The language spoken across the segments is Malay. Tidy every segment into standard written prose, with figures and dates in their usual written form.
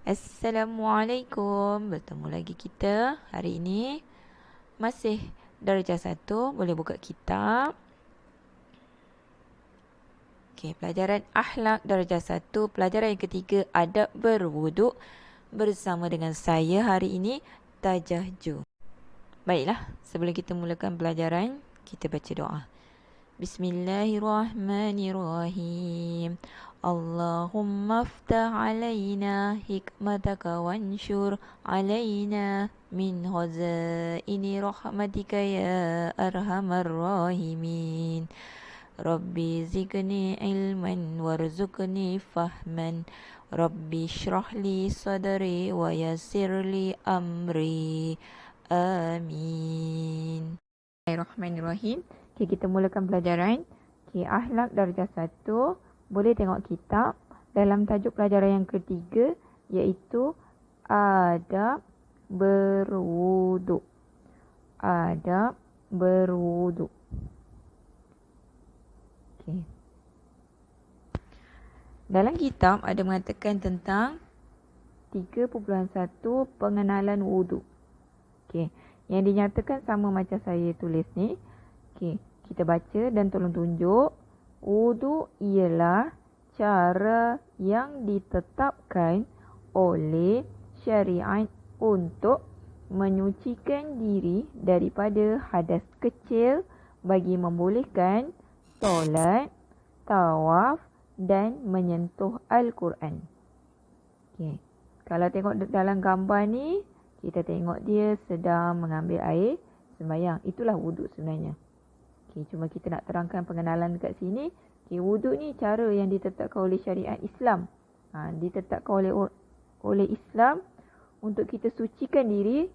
Assalamualaikum. Bertemu lagi kita hari ini. Masih darjah 1. Boleh buka kitab. Okey, pelajaran akhlak darjah 1. Pelajaran yang ketiga, adab berwuduk. Bersama dengan saya hari ini, Tajah Ju. Baiklah, sebelum kita mulakan pelajaran, kita baca doa. Bismillahirrahmanirrahim. Allahumma aftah alaina hikmataka wanshur alaina min khazaini rahmatika ya arhamar rahimin. Rabbi zidni ilman warzuqni fahman. Rabbi shrah li sadri wa yassir li amri. Amin. Bismillahirrahmanirrahim. Okay, kita mulakan pelajaran. Okay, akhlak darjah 1. Boleh tengok kitab dalam tajuk pelajaran yang ketiga, iaitu adab berwuduk. Adab berwuduk. Okay. Dalam kitab ada mengatakan tentang 3.1 pengenalan wuduk. Okay. Yang dinyatakan sama macam saya tulis ni. Okay. Kita baca dan tolong tunjuk. Wuduk ialah cara yang ditetapkan oleh syariat untuk menyucikan diri daripada hadas kecil bagi membolehkan solat, tawaf dan menyentuh Al-Quran. Okay. Kalau tengok dalam gambar ni, kita tengok dia sedang mengambil air sembahyang. Itulah wuduk sebenarnya. Okay, cuma kita nak terangkan pengenalan dekat sini. Okay, wuduk ni cara yang ditetapkan oleh syariat Islam. Ditetapkan oleh Islam untuk kita sucikan diri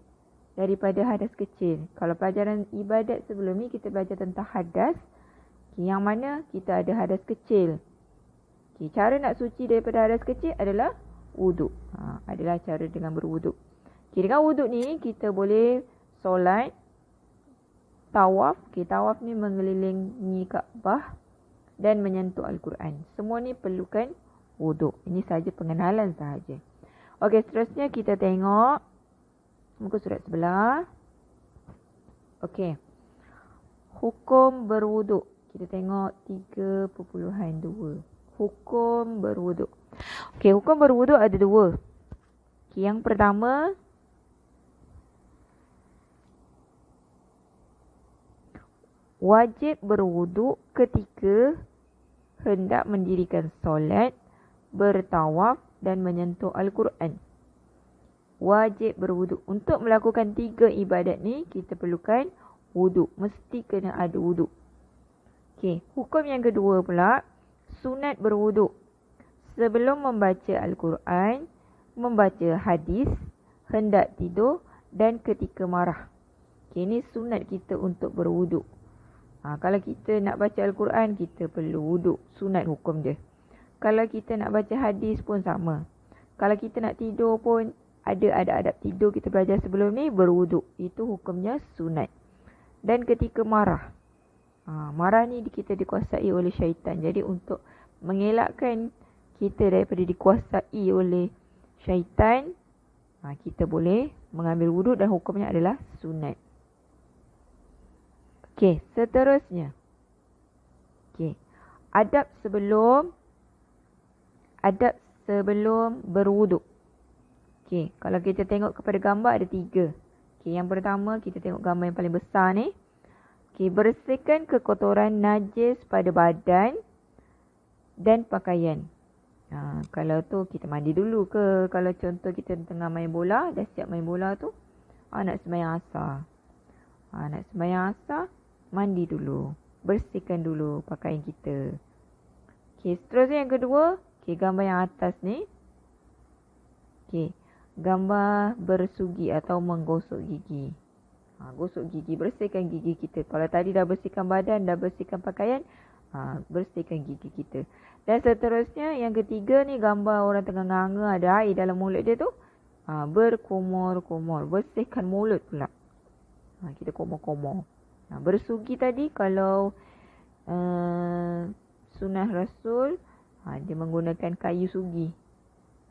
daripada hadas kecil. Kalau pelajaran ibadat sebelum ni kita belajar tentang hadas. Okay, yang mana kita ada hadas kecil. Okay, cara nak suci daripada hadas kecil adalah wuduk. Adalah cara dengan berwuduk. Okay, dengan wuduk ni kita boleh solat, tawaf. Okay, tawaf ni mengelilingi Kaabah dan menyentuh Al-Quran. Semua ni perlukan wuduk. Ini sahaja pengenalan sahaja. Okey, seterusnya kita tengok muka surat sebelah. Okey. Hukum berwuduk. Kita tengok 3.2. Hukum berwuduk. Okey, hukum berwuduk ada 2. Okay, yang pertama, wajib berwuduk ketika hendak mendirikan solat, bertawaf dan menyentuh Al-Quran. Wajib berwuduk. Untuk melakukan 3 ibadat ni, kita perlukan wuduk. Mesti kena ada wuduk. Okey, hukum yang kedua pula, sunat berwuduk. Sebelum membaca Al-Quran, membaca hadis, hendak tidur dan ketika marah. Okay, ini sunat kita untuk berwuduk. Kalau kita nak baca Al-Quran, kita perlu wuduk. Sunat hukum dia. Kalau kita nak baca hadis pun sama. Kalau kita nak tidur pun ada adab tidur kita belajar sebelum ni, berwuduk. Itu hukumnya sunat. Dan ketika marah. Marah ni kita dikuasai oleh syaitan. Jadi untuk mengelakkan kita daripada dikuasai oleh syaitan, kita boleh mengambil wuduk dan hukumnya adalah sunat. Okey, seterusnya. Okey. Adab sebelum berwuduk. Okey, kalau kita tengok kepada gambar ada 3. Okey, yang pertama kita tengok gambar yang paling besar ni. Okey, bersihkan kekotoran najis pada badan dan pakaian. Kalau tu kita mandi dulu ke? Kalau contoh kita tengah main bola, dah siap main bola tu, nak sembahyang asar. Nak sembahyang asar, mandi dulu. Bersihkan dulu pakaian kita. Okey, seterusnya yang kedua. Okey, gambar yang atas ni. Okey, gambar bersugi atau menggosok gigi. Gosok gigi, bersihkan gigi kita. Kalau tadi dah bersihkan badan, dah bersihkan pakaian, bersihkan gigi kita. Dan seterusnya yang ketiga ni, gambar orang tengah nganga ada air dalam mulut dia tu. Berkumur-kumur, bersihkan mulut pula. Kita kumur-kumur. Bersugi tadi kalau sunnah Rasul, dia menggunakan kayu sugi.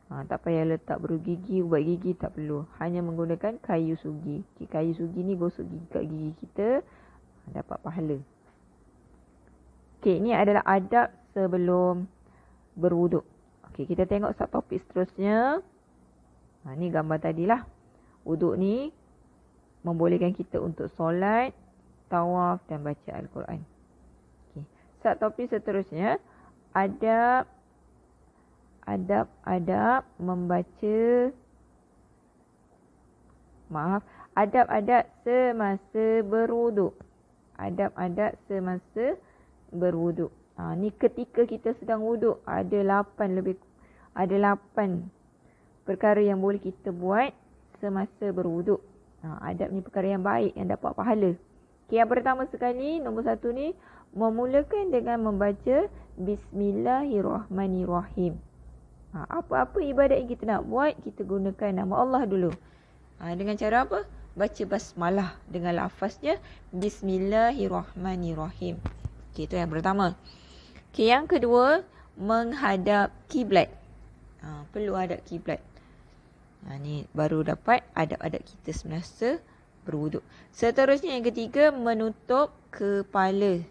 Tak payah letak bergigi, ubat gigi, tak perlu. Hanya menggunakan kayu sugi. Kayu sugi ni gosok gigi kat gigi kita, dapat pahala. Ini adalah adab sebelum berwuduk. Kita tengok subtopik seterusnya. Ni gambar tadilah. Wuduk ni membolehkan kita untuk solat, tawaf dan baca Al-Quran. Subtopik seterusnya, adab-adab semasa berwuduk. Adab-adab semasa berwuduk. Ni ketika kita sedang wuduk, ada 8 perkara yang boleh kita buat semasa berwuduk. Adab ni perkara yang baik, yang dapat pahala. Yang pertama sekali, nombor 1 ni, memulakan dengan membaca Bismillahirrahmanirrahim. Apa-apa ibadat yang kita nak buat, kita gunakan nama Allah dulu. Dengan cara apa? Baca basmalah dengan lafaznya Bismillahirrahmanirrahim. Itu yang pertama. Yang kedua, menghadap kiblat. Perlu hadap kiblat. Ni baru dapat adab-adab kita semasa berwuduk. Seterusnya yang ketiga, menutup kepala.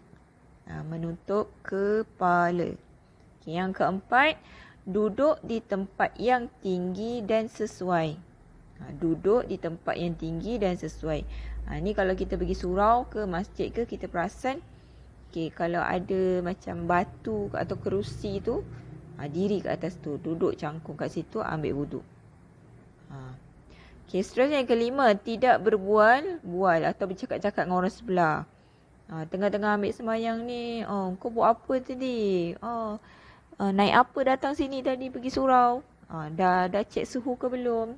Menutup kepala. Yang keempat, duduk di tempat yang tinggi dan sesuai. Duduk di tempat yang tinggi dan sesuai. Ni kalau kita pergi surau ke masjid ke, kita perasan kalau ada macam batu atau kerusi tu, diri kat atas tu, duduk cangkung kat situ, ambil wuduk. Seterusnya yang kelima, tidak berbual atau bercakap-cakap dengan orang sebelah. Tengah-tengah ambil sembahyang ni, kau buat apa tadi? Naik apa datang sini tadi pergi surau? Dah cek suhu ke belum?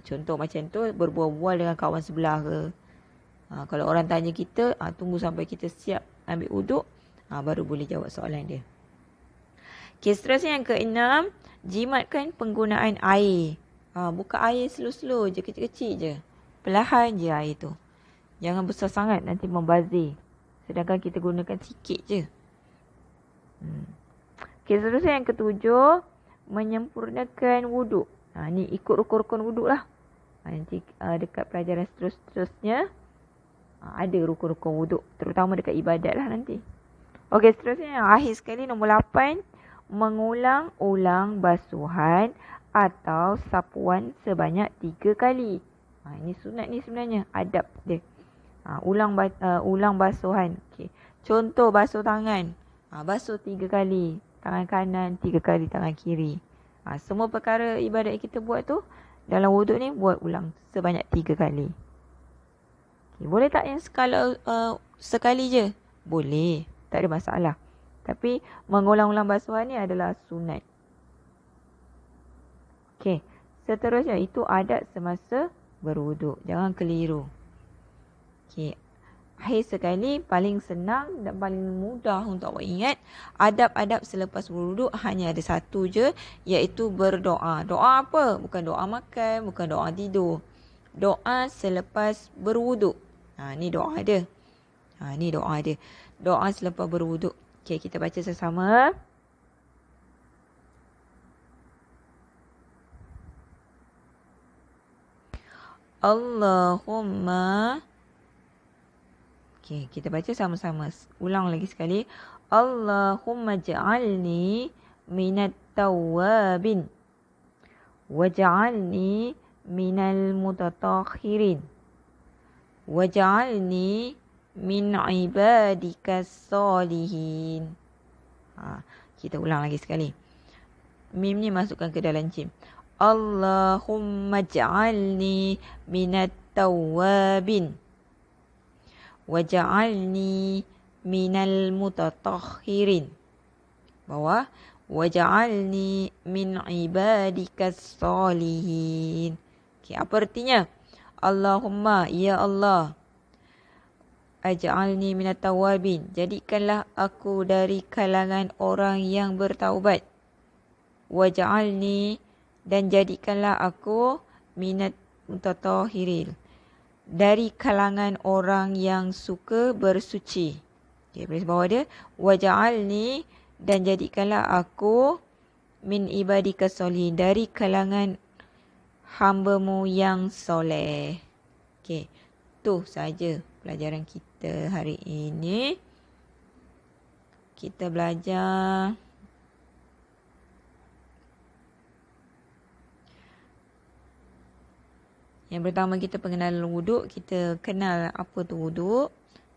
Contoh macam tu, berbual-bual dengan kawan sebelah ke. Kalau orang tanya kita, tunggu sampai kita siap ambil wuduk, baru boleh jawab soalan dia. Seterusnya yang keenam, jimatkan penggunaan air. Buka air slow-slow je, kecil-kecil je. Perlahan je air tu. Jangan besar sangat, nanti membazir. Sedangkan kita gunakan sikit je. Seterusnya yang ketujuh, menyempurnakan wuduk. Ni ikut rukun-rukun wuduk lah. Nanti dekat pelajaran seterusnya, ada rukun-rukun wuduk. Terutama dekat ibadat lah nanti. Seterusnya yang akhir sekali, nombor 8. Mengulang-ulang basuhan atau sapuan sebanyak 3 kali. Ini sunat ni sebenarnya, adab dia. Ulang basuhan. Contoh basuh tangan. Basuh 3 kali. Tangan kanan 3 kali, tangan kiri. Semua perkara ibadat yang kita buat tu, dalam wuduk ni buat ulang sebanyak 3 kali. Boleh tak yang sekali je? Boleh, tak ada masalah. Tapi mengulang-ulang basuhan ni adalah sunat. Seterusnya itu adab semasa berwuduk. Jangan keliru. Akhir sekali, paling senang dan paling mudah untuk awak ingat, adab-adab selepas berwuduk hanya ada satu je, iaitu berdoa. Doa apa? Bukan doa makan, bukan doa tidur. Doa selepas berwuduk. Ni doa dia. Ni doa dia. Doa selepas berwuduk. Kita baca sesama. Allahumma. Kita baca sama-sama. Ulang lagi sekali. Allahumma ja'alni minat tawwabin. Waj'alni minal mutatahhirin. Waj'alni min ibadikas solihin. Kita ulang lagi sekali. Mim ni masukkan ke dalam jim. Allahumma ja'alni minat tawwabin. Waj'alni minal mutatahhirin. Bawah. Waj'alni min ibadikas solihin. Apa artinya? Allahumma, ya Allah. Aj'alni minat tawabin. Jadikanlah aku dari kalangan orang yang bertaubat. Waj'alni, dan jadikanlah aku minat mutatahhirin. Dari kalangan orang yang suka bersuci. Baris bawah dia. Waj'alni, dan jadikanlah aku min ibadika solihin, dari kalangan hamba-Mu yang soleh. Okey, tu saja pelajaran kita hari ini. Kita belajar yang pertama, kita pengenalan wuduk. Kita kenal apa tu wuduk.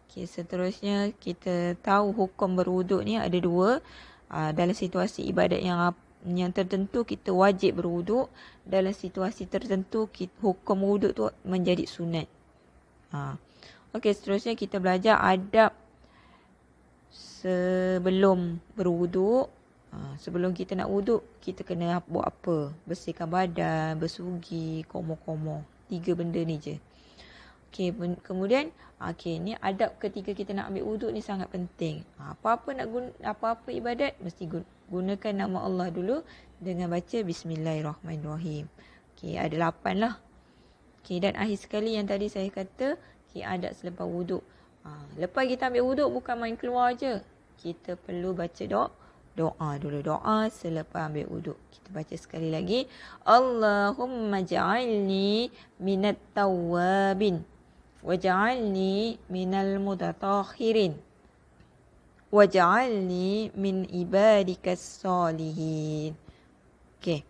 Okay, seterusnya kita tahu hukum berwuduk ni ada dua. Dalam situasi ibadat yang tertentu kita wajib berwuduk. Dalam situasi tertentu hukum wuduk tu menjadi sunat. Okey, seterusnya kita belajar adab sebelum berwuduk. Sebelum kita nak wuduk, kita kena buat apa? Bersihkan badan, bersugi, komo-komo. 3 benda ni je. Okey, kemudian ni adab ketika kita nak ambil wuduk ni sangat penting. Apa-apa ibadat mesti gunakan nama Allah dulu dengan baca bismillahirrahmanirrahim. Okey, ada 8 lah. Okey, dan akhir sekali yang tadi saya kata, adab selepas wuduk. Lepas kita ambil wuduk bukan main keluar je. Kita perlu baca doa dulu. Doa selepas ambil wuduk. Kita baca sekali lagi. Allahumma ja'alni minat tawwabin. Waj'alni minal mutatahhirin. Waj'alni min ibadikas solihin. Okey.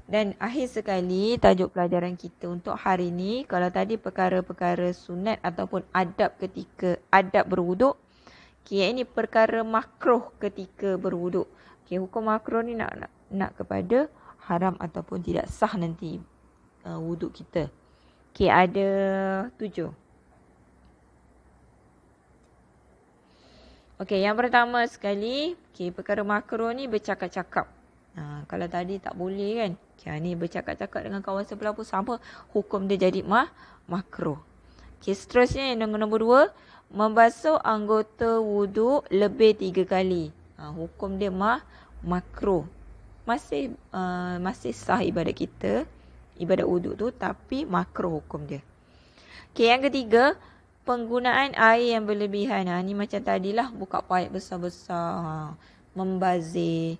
Dan akhir sekali tajuk pelajaran kita untuk hari ini. Kalau tadi perkara-perkara sunat ataupun adab berwuduk. Okey, ini perkara makruh ketika berwuduk. Okey, hukum makruh ni nak kepada haram ataupun tidak sah nanti wuduk kita. Okey, ada 7. Okey, yang pertama sekali, perkara makruh ni bercakap-cakap. Kalau tadi tak boleh kan. Ni bercakap-cakap dengan kawan sebelah pun sama, hukum dia jadi makruh. Okey, seterusnya yang nombor 2, membasuh anggota wuduk lebih 3 kali. Hukum dia makruh. Masih sah ibadat kita, ibadat wuduk tu, tapi makruh hukum dia. Okey, yang ketiga, penggunaan air yang berlebihan. Ni macam tadilah, buka paip besar-besar, membazir.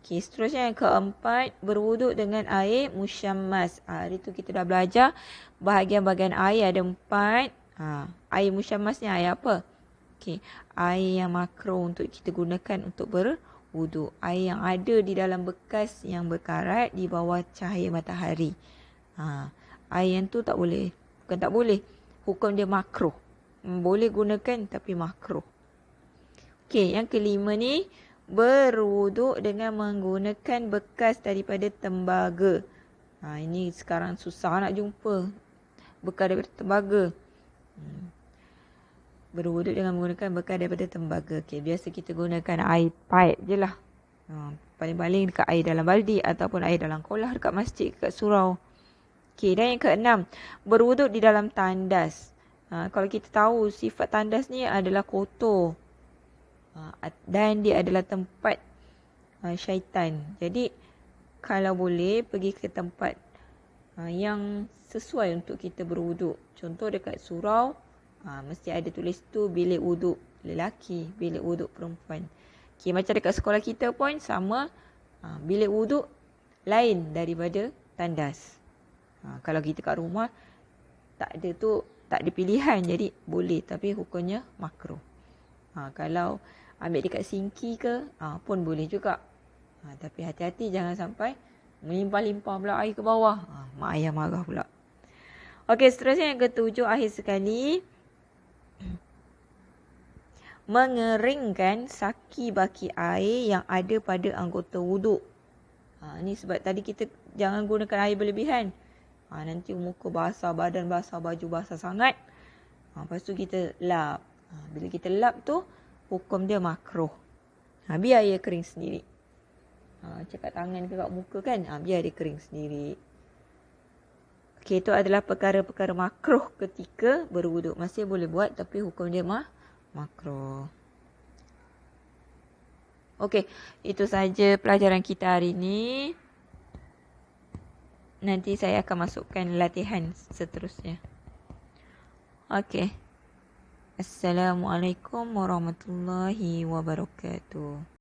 Okey, seterusnya yang keempat, berwuduk dengan air musyammas. Hari tu kita dah belajar bahagian-bahagian air ada 4. Air musyammas ni air apa? Okey, air yang makruh untuk kita gunakan untuk berwuduk. Air yang ada di dalam bekas yang berkarat di bawah cahaya matahari. Air yang tu tak boleh. Bukan tak boleh. Hukum dia makruh. Boleh gunakan tapi makruh. Okey, yang kelima ni, berwuduk dengan menggunakan bekas daripada tembaga. Ini sekarang susah nak jumpa bekas daripada tembaga. Berwuduk dengan menggunakan bekas daripada tembaga. Okey, biasa kita gunakan air paip je lah. Paling-paling dekat air dalam baldi ataupun air dalam kolah dekat masjid, dekat surau. Okey, dan yang keenam, berwuduk di dalam tandas. Kalau kita tahu sifat tandas ni adalah kotor. Dan dia adalah tempat syaitan. Jadi kalau boleh pergi ke tempat yang sesuai untuk kita berwuduk. Contoh dekat surau, mesti ada tulis tu bilik wuduk lelaki, bilik wuduk perempuan. Okay, macam dekat sekolah kita pun sama, bilik wuduk lain daripada tandas. Kalau kita kat rumah tak ada pilihan, jadi boleh tapi hukumnya makruh. Kalau ambil dekat sinki ke pun boleh juga. Tapi hati-hati jangan sampai melimpah-limpah pula air ke bawah. Mak ayah marah pula. Okey, seterusnya yang ketujuh, akhir sekali. Mengeringkan saki-baki air yang ada pada anggota wuduk. Ni sebab tadi kita jangan gunakan air berlebihan. Nanti muka basah, badan basah, baju basah sangat. Lepas tu kita lap. Bila kita lap tu, hukum dia makruh. Biar air kering sendiri. Cakap tangan ke kat muka kan, biar dia kering sendiri. Okey, itu adalah perkara-perkara makruh ketika berwuduk. Masih boleh buat tapi hukum dia makruh. Okey, itu saja pelajaran kita hari ini. Nanti saya akan masukkan latihan seterusnya. Okey. Assalamualaikum warahmatullahi wabarakatuh.